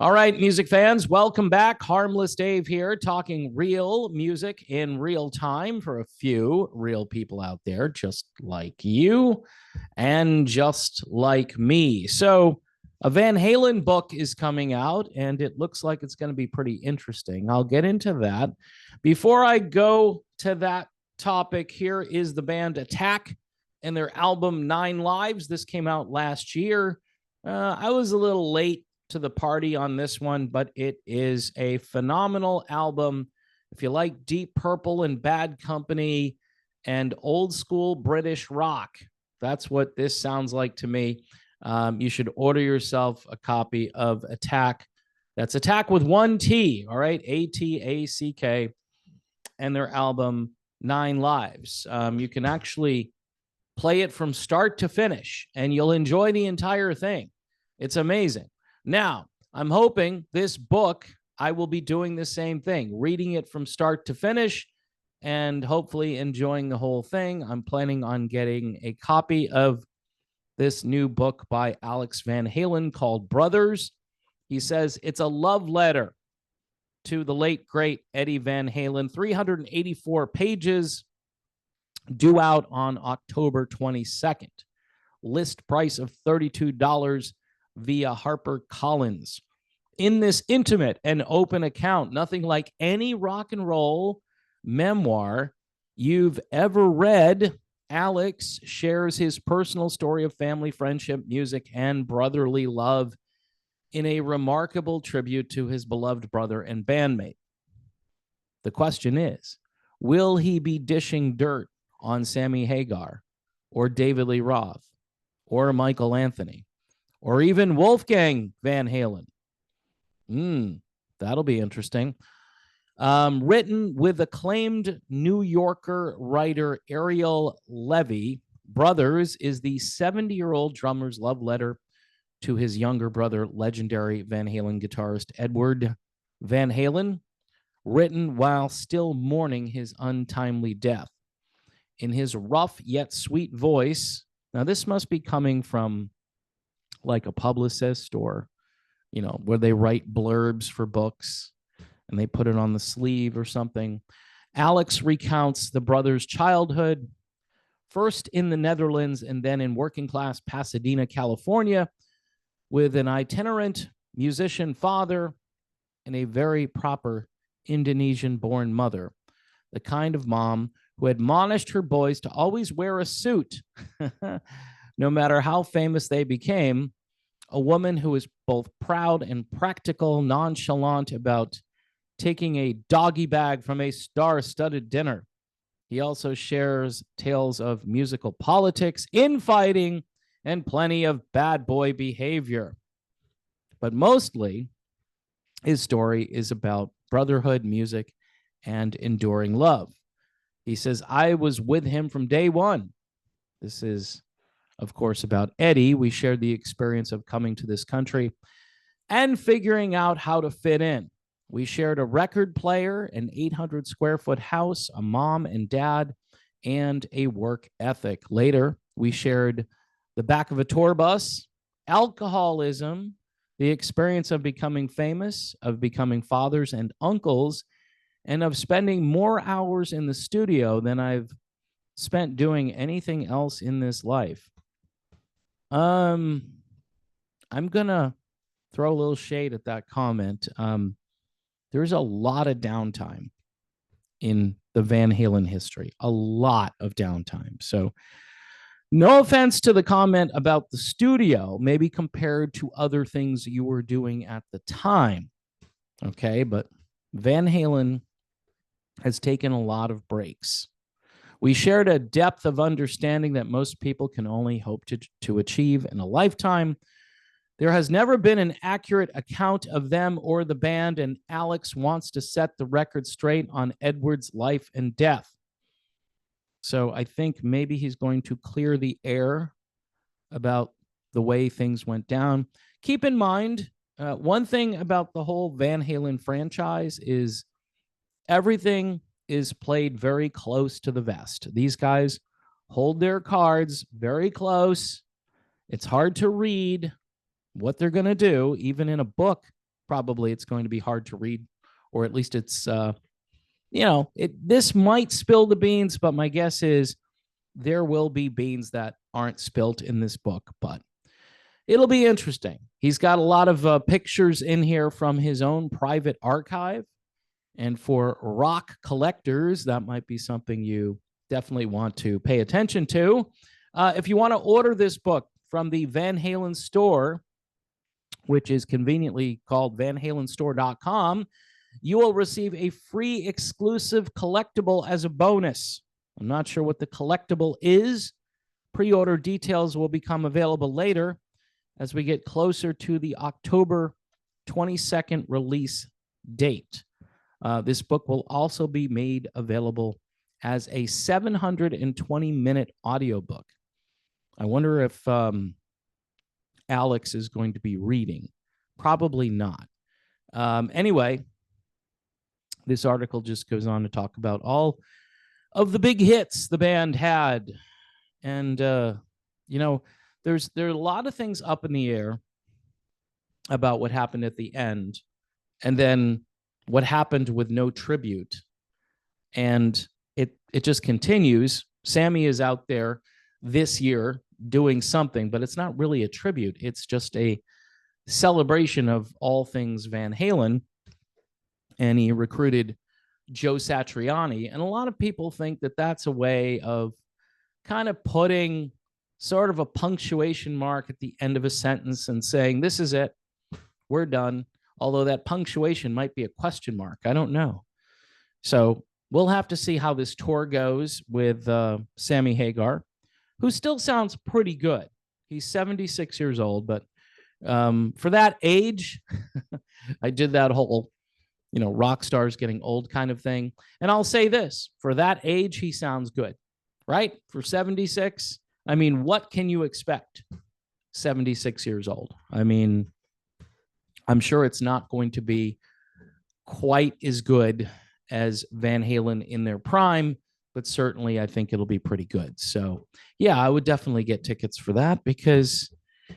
All right, music fans, welcome back. Harmless Dave here, talking real music in real time for a few real people out there, just like you and just like me. So, a Van Halen book is coming out, and it looks like it's going to be pretty interesting. I'll get into that. Before I go to that topic, here is the band Attack and their album Nine Lives. This came out last year. I was a little late to the party on this one, but it is a phenomenal album. If you like Deep Purple and Bad Company and old school British rock, that's what this sounds like to me. You should order yourself a copy of Attack. That's Attack with one T, all right? Attack, and their album Nine Lives. You can actually play it from start to finish, and you'll enjoy the entire thing. It's amazing. Now, I'm hoping this book, I will be doing the same thing, reading it from start to finish and hopefully enjoying the whole thing. I'm planning on getting a copy of this new book by Alex Van Halen called Brothers. He says it's a love letter to the late, great Eddie Van Halen, 384 pages, due out on October 22nd. List price of $32 via HarperCollins. In this intimate and open account, nothing like any rock and roll memoir you've ever read, Alex shares his personal story of family, friendship, music, and brotherly love in a remarkable tribute to his beloved brother and bandmate. The question is, will he be dishing dirt on Sammy Hagar or David Lee Roth or Michael Anthony or even Wolfgang Van Halen? That'll be interesting. Written with acclaimed New Yorker writer Ariel Levy, Brothers is the 70-year-old drummer's love letter to his younger brother, legendary Van Halen guitarist Edward Van Halen, written while still mourning his untimely death. In his rough yet sweet voice, now this must be coming from like a publicist or, where they write blurbs for books and they put it on the sleeve or something. Alex recounts the brothers' childhood, first in the Netherlands and then in working class Pasadena, California, with an itinerant musician father and a very proper Indonesian-born mother, the kind of mom who admonished her boys to always wear a suit, no matter how famous they became, a woman who is both proud and practical, nonchalant about taking a doggy bag from a star-studded dinner. He also shares tales of musical politics, infighting, and plenty of bad boy behavior. But mostly, his story is about brotherhood, music, and enduring love. He says, I was with him from day one. This is, of course, about Eddie. We shared the experience of coming to this country and figuring out how to fit in. We shared a record player, an 800 square foot house, a mom and dad, and a work ethic. Later, we shared the back of a tour bus, alcoholism, the experience of becoming famous, of becoming fathers and uncles, and of spending more hours in the studio than I've spent doing anything else in this life. I'm gonna throw a little shade at that comment. There's a lot of downtime in the Van Halen history, a lot of downtime. So no offense to the comment about the studio, maybe compared to other things you were doing at the time. Okay, but Van Halen has taken a lot of breaks. We shared a depth of understanding that most people can only hope to achieve in a lifetime. There has never been an accurate account of them or the band, and Alex wants to set the record straight on Edward's life and death. So I think maybe he's going to clear the air about the way things went down. Keep in mind, one thing about the whole Van Halen franchise is everything is played very close to the vest. These guys hold their cards very close. It's hard to read what they're going to do, even in a book probably it's going to be hard to read, or at least it's, this might spill the beans, but my guess is there will be beans that aren't spilt in this book, but it'll be interesting. He's got a lot of pictures in here from his own private archive. And for rock collectors, that might be something you definitely want to pay attention to. If you want to order this book from the Van Halen store, which is conveniently called vanhalenstore.com, you will receive a free exclusive collectible as a bonus. I'm not sure what the collectible is. Pre-order details will become available later as we get closer to the October 22nd release date. This book will also be made available as a 720-minute audiobook. I wonder if Alex is going to be reading. Probably not. Anyway, this article just goes on to talk about all of the big hits the band had. And, there are a lot of things up in the air about what happened at the end, and then what happened with no tribute. And it just continues. Sammy is out there this year doing something, but it's not really a tribute. It's just a celebration of all things Van Halen. And he recruited Joe Satriani. And a lot of people think that that's a way of kind of putting sort of a punctuation mark at the end of a sentence and saying, this is it, we're done. Although that punctuation might be a question mark. I don't know. So we'll have to see how this tour goes with Sammy Hagar, who still sounds pretty good. He's 76 years old, but for that age, I did that whole, rock stars getting old kind of thing. And I'll say this, for that age, he sounds good, right? For 76, I mean, what can you expect? 76 years old. I mean, I'm sure it's not going to be quite as good as Van Halen in their prime, but certainly I think it'll be pretty good. So yeah, I would definitely get tickets for that because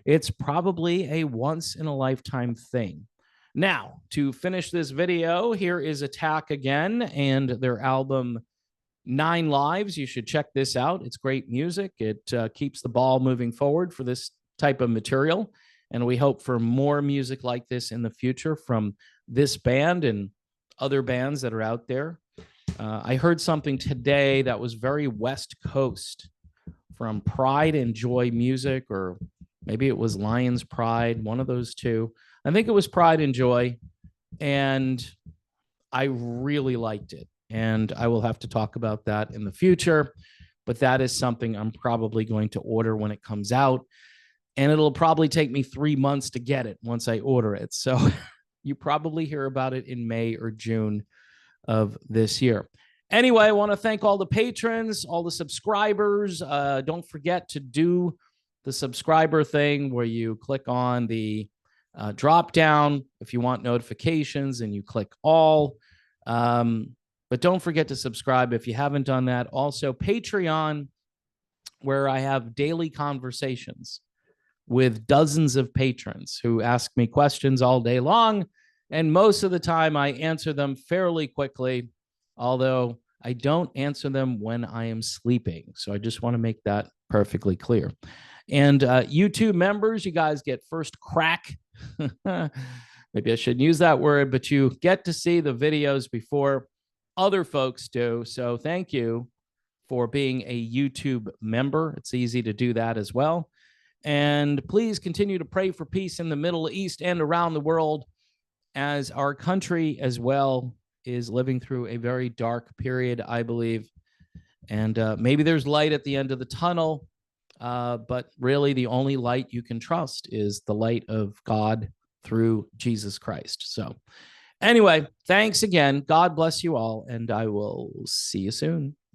it's probably a once in a lifetime thing. Now, to finish this video, here is Attack again and their album 9 Lives. You should check this out. It's great music. It keeps the ball moving forward for this type of material. And we hope for more music like this in the future from this band and other bands that are out there. I heard something today that was very West Coast from Pride and Joy Music, or maybe it was Lions Pride, one of those two. I think it was Pride and Joy, and I really liked it. And I will have to talk about that in the future, but that is something I'm probably going to order when it comes out. And it'll probably take me 3 months to get it once I order it. So you probably hear about it in May or June of this year. Anyway, I want to thank all the patrons, all the subscribers. Don't forget to do the subscriber thing where you click on the drop down if you want notifications and you click all. But don't forget to subscribe if you haven't done that. Also, Patreon, where I have daily conversations with dozens of patrons who ask me questions all day long. And most of the time I answer them fairly quickly, although I don't answer them when I am sleeping. So I just want to make that perfectly clear. And YouTube members, you guys get first crack. Maybe I shouldn't use that word, but you get to see the videos before other folks do. So thank you for being a YouTube member. It's easy to do that as well. And please continue to pray for peace in the Middle East and around the world, as our country as well is living through a very dark period, I believe. And maybe there's light at the end of the tunnel, but really the only light you can trust is the light of God through Jesus Christ. So anyway, thanks again. God bless you all, and I will see you soon.